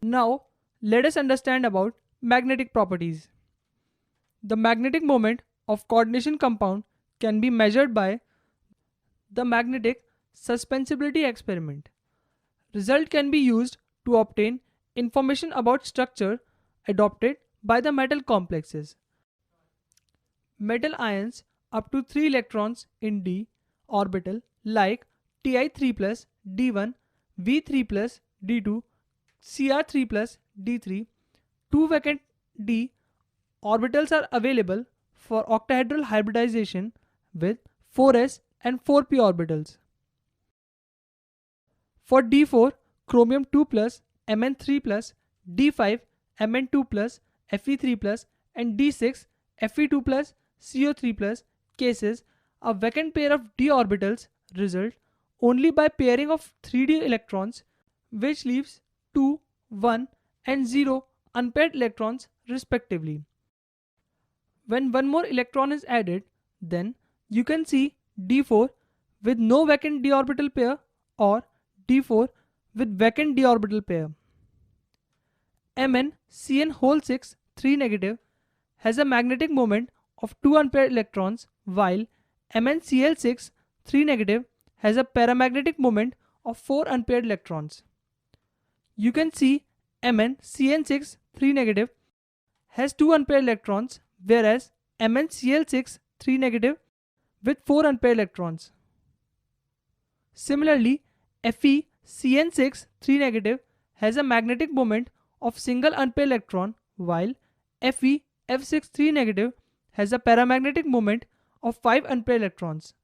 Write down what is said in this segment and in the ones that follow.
Now, let us understand about magnetic properties. The magnetic moment of coordination compound can be measured by the magnetic suspensibility experiment. Result can be used to obtain information about structure adopted by the metal complexes. Metal ions up to 3 electrons in d orbital like Ti3 plus d1, V3 plus d2, Cr3 plus d3, 2 vacant d orbitals are available for octahedral hybridization with 4s and 4p orbitals. For d4, chromium 2 plus, Mn3 plus, d5, Mn2 plus, Fe3 plus, and d6, Fe2 plus, CO3 plus cases, a vacant pair of d orbitals result only by pairing of 3d electrons, which leaves 2, 1, and 0 unpaired electrons respectively. When one more electron is added, then you can see d4 with no vacant d orbital pair or d4 with vacant d orbital pair. MnCn whole 6 3 negative has a magnetic moment of 2 unpaired electrons, while MnCl6 3 negative has a paramagnetic moment of 4 unpaired electrons. You can see MnCn6 3 negative has 2 unpaired electrons, whereas MnCl6 3 negative with 4 unpaired electrons. Similarly, FeCN6 3 negative has a magnetic moment of single unpaired electron, while FeF6 3 negative has a paramagnetic moment of 5 unpaired electrons.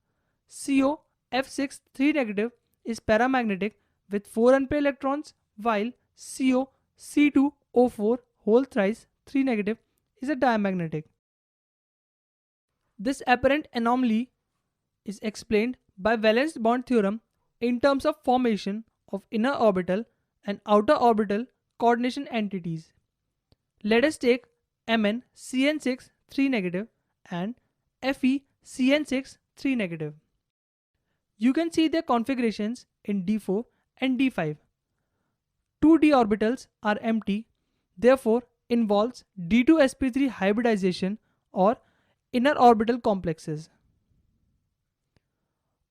COF6 3 negative is paramagnetic with 4 unpaired electrons, while COC2O4 whole thrice 3 negative is a diamagnetic. This apparent anomaly is explained by valence bond theorem in terms of formation of inner orbital and outer orbital coordination entities. Let us take MnCn6 3 negative and FeCN6 3 negative. You can see their configurations in d4 and d5. 2d orbitals are empty, therefore involves d2sp3 hybridization or inner orbital complexes.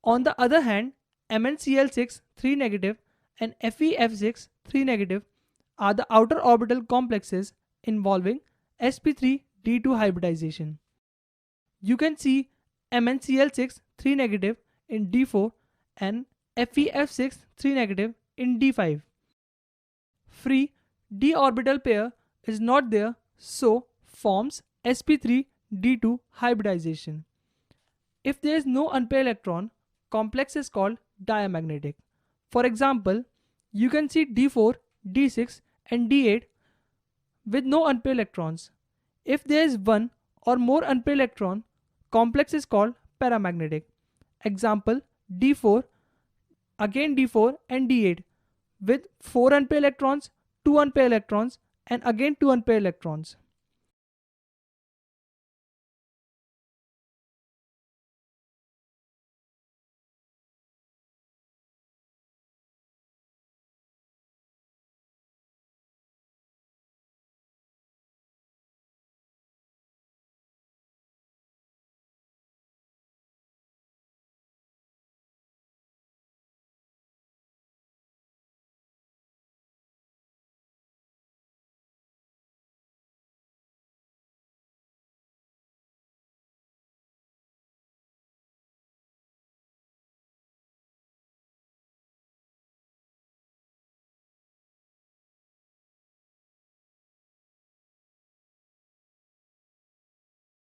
On the other hand, MnCl6 3 negative and FeF6 3 negative are the outer orbital complexes involving sp3 d2 hybridization. You can see MnCl6 3 negative in d4 and FeF6 3 negative in d5. Free d orbital pair is not there, so forms sp3 d2 hybridization. If there is no unpaired electron, complex is called diamagnetic. For example, you can see d4, d6 and d8 with no unpaired electrons. If there is one or more unpaired electron, complex is called paramagnetic. Example, d4, again d4 and d8 with 4 unpaired electrons, 2 unpaired electrons and again 2 unpaired electrons.